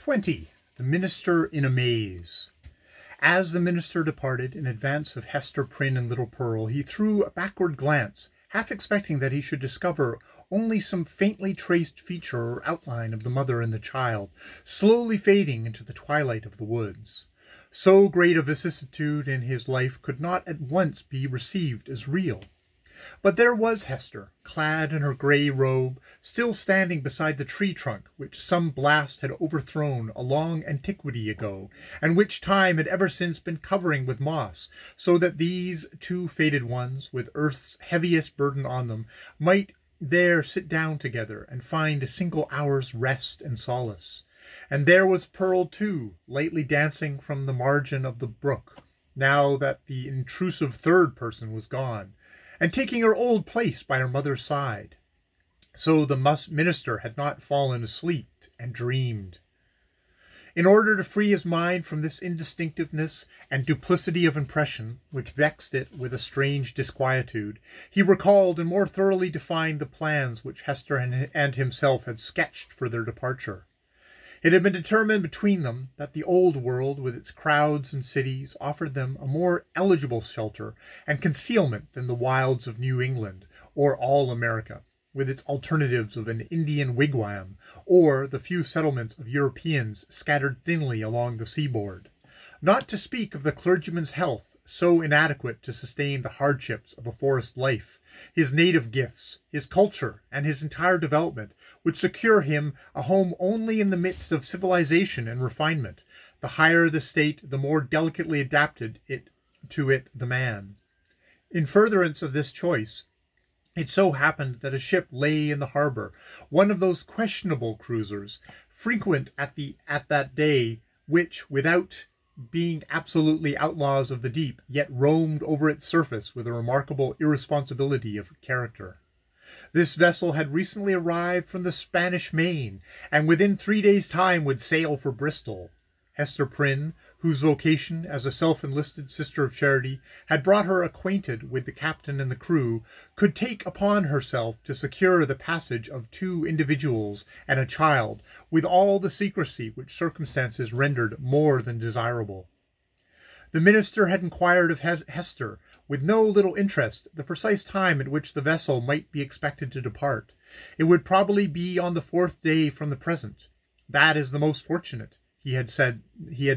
20. The Minister in a Maze. As the minister departed in advance of Hester Prynne and little Pearl, he threw a backward glance, half expecting that he should discover only some faintly traced feature or outline of the mother and the child, slowly fading into the twilight of the woods. So great a vicissitude in his life could not at once be received as real. But there was Hester, clad in her grey robe, still standing beside the tree trunk which some blast had overthrown a long antiquity ago, and which time had ever since been covering with moss, so that these two faded ones, with earth's heaviest burden on them, might there sit down together and find a single hour's rest and solace. And there was Pearl, too, lightly dancing from the margin of the brook, now that the intrusive third person was gone, and taking her old place by her mother's side. So the minister had not fallen asleep and dreamed. In order to free his mind from this indistinctiveness and duplicity of impression, which vexed it with a strange disquietude, he recalled and more thoroughly defined the plans which Hester and himself had sketched for their departure. It had been determined between them that the old world, with its crowds and cities, offered them a more eligible shelter and concealment than the wilds of New England, or all America, with its alternatives of an Indian wigwam, or the few settlements of Europeans scattered thinly along the seaboard. Not to speak of the clergyman's health, so inadequate to sustain the hardships of a forest life, his native gifts, his culture, and his entire development would secure him a home only in the midst of civilization and refinement. The higher the state, the more delicately adapted to it the man. In furtherance of this choice, it so happened that a ship lay in the harbor, one of those questionable cruisers, frequent at that day, which, without being absolutely outlaws of the deep, yet roamed over its surface with a remarkable irresponsibility of character. This vessel had recently arrived from the Spanish Main, and within 3 days' time would sail for Bristol. Hester Prynne, whose vocation as a self-enlisted Sister of Charity had brought her acquainted with the captain and the crew, could take upon herself to secure the passage of 2 individuals and a child, with all the secrecy which circumstances rendered more than desirable. The minister had inquired of Hester, with no little interest, the precise time at which the vessel might be expected to depart. It would probably be on the 4th day from the present. That is the most fortunate, he had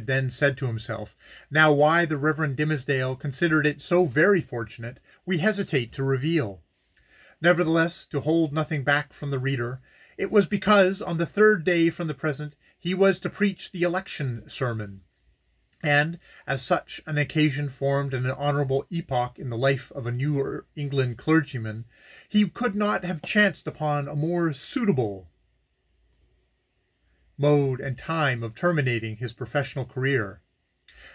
then said to himself. Now why the Reverend Dimmesdale considered it so very fortunate, we hesitate to reveal. Nevertheless, to hold nothing back from the reader, it was because on the 3rd day from the present he was to preach the election sermon, and as such an occasion formed an honourable epoch in the life of a New England clergyman, he could not have chanced upon a more suitable mode and time of terminating his professional career.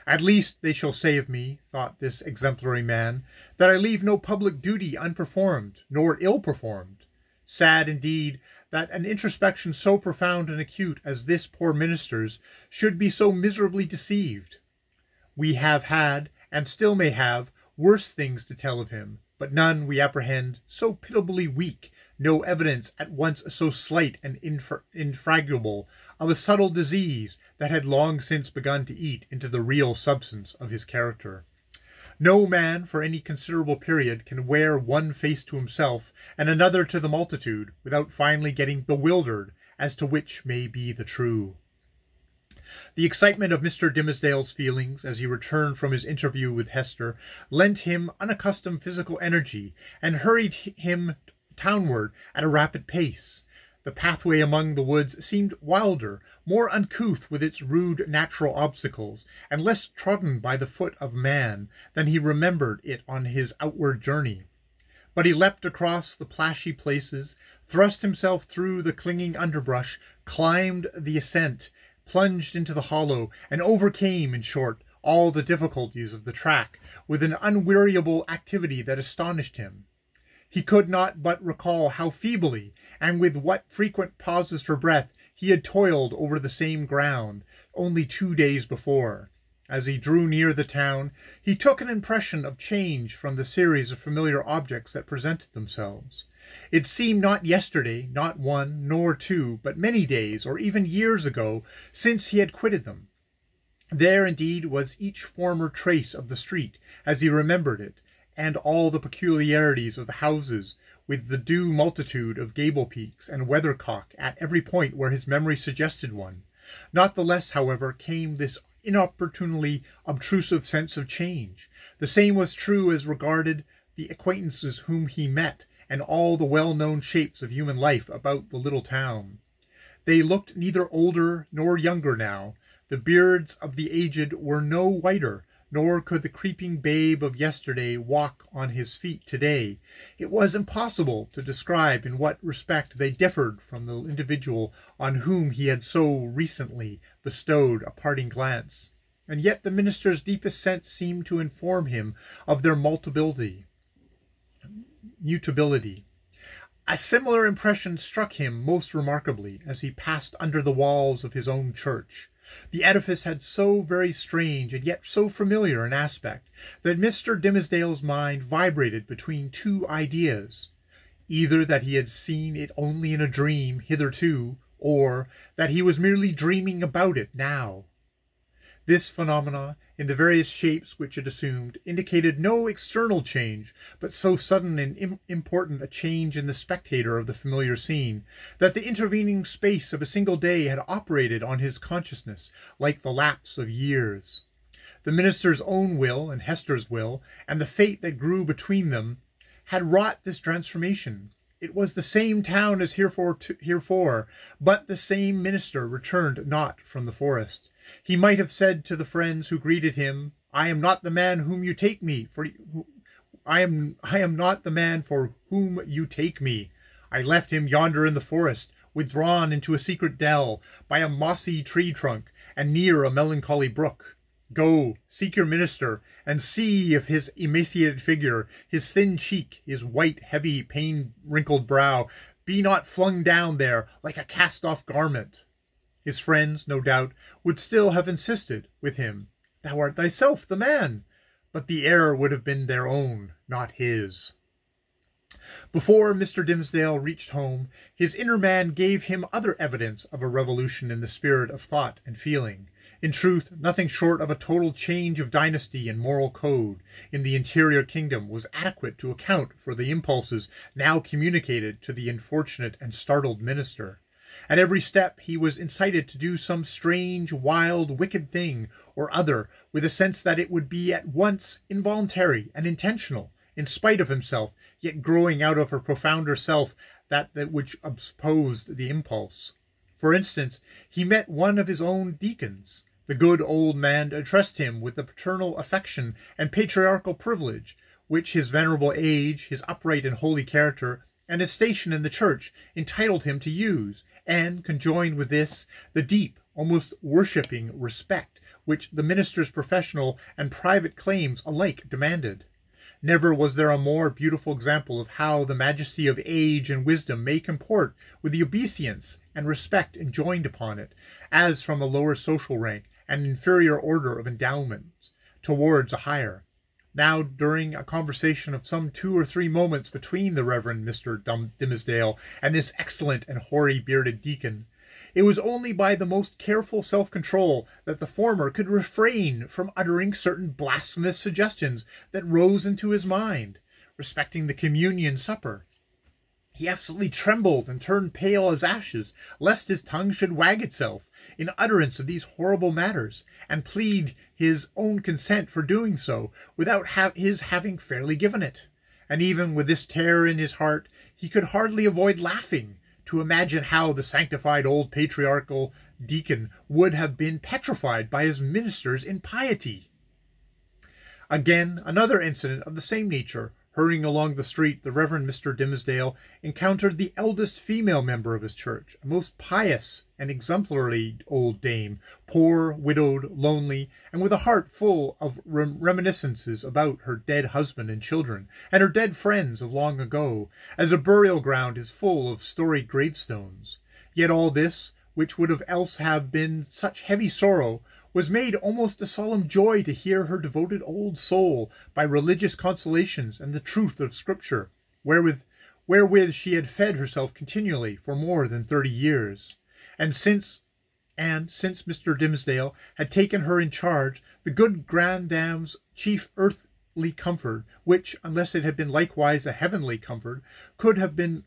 At least they shall say of me, thought this exemplary man, that I leave no public duty unperformed, nor ill-performed. Sad indeed that an introspection so profound and acute as this poor minister's should be so miserably deceived. We have had, and still may have, worse things to tell of him, but none, we apprehend, so pitiably weak, no evidence at once so slight and infragable of a subtle disease that had long since begun to eat into the real substance of his character. No man for any considerable period can wear one face to himself and another to the multitude without finally getting bewildered as to which may be the true. The excitement of Mr. Dimmesdale's feelings as he returned from his interview with Hester lent him unaccustomed physical energy and hurried him townward at a rapid pace. The pathway among the woods seemed wilder, more uncouth with its rude natural obstacles, and less trodden by the foot of man than he remembered it on his outward journey. But he leapt across the plashy places, thrust himself through the clinging underbrush, climbed the ascent, plunged into the hollow, and overcame, in short, all the difficulties of the track with an unweariable activity that astonished him. He could not but recall how feebly, and with what frequent pauses for breath, he had toiled over the same ground only 2 days before. As he drew near the town, he took an impression of change from the series of familiar objects that presented themselves. It seemed not yesterday, not one, nor two, but many days, or even years ago, since he had quitted them. There indeed was each former trace of the street, as he remembered it, and all the peculiarities of the houses, with the due multitude of gable peaks and weathercock at every point where his memory suggested one. Not the less, however, came this inopportunely obtrusive sense of change. The same was true as regarded the acquaintances whom he met, and all the well-known shapes of human life about the little town. They looked neither older nor younger now. The beards of the aged were no whiter, nor could the creeping babe of yesterday walk on his feet today. It was impossible to describe in what respect they differed from the individual on whom he had so recently bestowed a parting glance. And yet the minister's deepest sense seemed to inform him of their mutability. A similar impression struck him most remarkably as he passed under the walls of his own church. The edifice had so very strange and yet so familiar an aspect that Mr. Dimmesdale's mind vibrated between two ideas, either that he had seen it only in a dream hitherto, or that he was merely dreaming about it now. This phenomena, in the various shapes which it assumed, indicated no external change, but so sudden and important a change in the spectator of the familiar scene, that the intervening space of a single day had operated on his consciousness like the lapse of years. The minister's own will and Hester's will, and the fate that grew between them, had wrought this transformation. It was the same town as heretofore, but the same minister returned not from the forest. He might have said to the friends who greeted him, "I am not the man whom you take me for. I am not the man for whom you take me. I left him yonder in the forest, withdrawn into a secret dell, by a mossy tree trunk, and near a melancholy brook. Go, seek your minister, and see if his emaciated figure, his thin cheek, his white, heavy, pain-wrinkled brow, be not flung down there like a cast-off garment." His friends, no doubt, would still have insisted with him, "Thou art thyself the man," but the error would have been their own, not his. Before Mr. Dimmesdale reached home, his inner man gave him other evidence of a revolution in the spirit of thought and feeling. In truth, nothing short of a total change of dynasty and moral code in the interior kingdom was adequate to account for the impulses now communicated to the unfortunate and startled minister. At every step he was incited to do some strange, wild, wicked thing or other, with a sense that it would be at once involuntary and intentional, in spite of himself, yet growing out of a profounder self that which opposed the impulse. For instance, he met one of his own deacons. The good old man addressed him with the paternal affection and patriarchal privilege, which his venerable age, his upright and holy character, and his station in the church entitled him to use, and, conjoined with this, the deep, almost worshipping respect which the minister's professional and private claims alike demanded. Never was there a more beautiful example of how the majesty of age and wisdom may comport with the obeisance and respect enjoined upon it, as from a lower social rank and inferior order of endowments towards a higher. Now, during a conversation of some 2 or 3 moments between the Reverend Mr. Dimmesdale and this excellent and hoary bearded deacon, it was only by the most careful self-control that the former could refrain from uttering certain blasphemous suggestions that rose into his mind respecting the communion supper. He absolutely trembled and turned pale as ashes, lest his tongue should wag itself in utterance of these horrible matters, and plead his own consent for doing so, without his having fairly given it. And even with this terror in his heart, he could hardly avoid laughing, to imagine how the sanctified old patriarchal deacon would have been petrified by his minister's impiety. Again, another incident of the same nature. Hurrying along the street, the Reverend Mr. Dimmesdale encountered the eldest female member of his church, a most pious and exemplary old dame, poor, widowed, lonely, and with a heart full of reminiscences about her dead husband and children, and her dead friends of long ago, as a burial ground is full of storied gravestones. Yet all this, which would else have been such heavy sorrow, was made almost a solemn joy to hear her devoted old soul, by religious consolations and the truth of Scripture, wherewith wherewith she had fed herself continually for more than 30 years. And since Mr. Dimmesdale had taken her in charge, the good grandam's chief earthly comfort, which, unless it had been likewise a heavenly comfort, could have been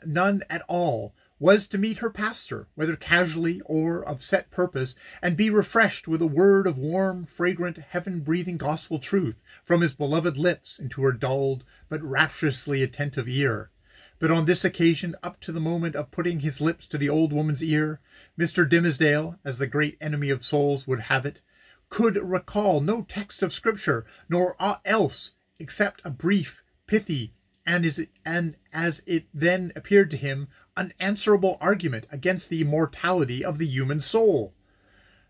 none at all, was to meet her pastor, whether casually or of set purpose, and be refreshed with a word of warm, fragrant, heaven-breathing gospel truth from his beloved lips into her dulled but rapturously attentive ear. But on this occasion, up to the moment of putting his lips to the old woman's ear, Mr. Dimmesdale, as the great enemy of souls would have it, could recall no text of Scripture, nor aught else, except a brief, pithy, and as it then appeared to him, unanswerable argument against the immortality of the human soul.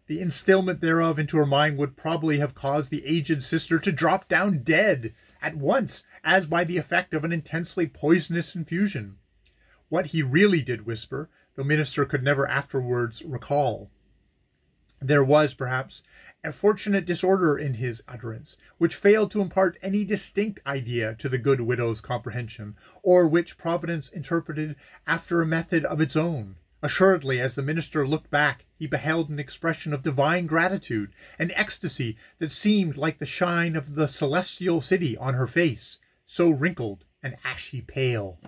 The instilment thereof into her mind would probably have caused the aged sister to drop down dead at once, as by the effect of an intensely poisonous infusion. What he really did whisper, the minister could never afterwards recall. There was, perhaps, a fortunate disorder in his utterance, which failed to impart any distinct idea to the good widow's comprehension, or which Providence interpreted after a method of its own. Assuredly, as the minister looked back, he beheld an expression of divine gratitude, an ecstasy that seemed like the shine of the celestial city on her face, so wrinkled and ashy pale.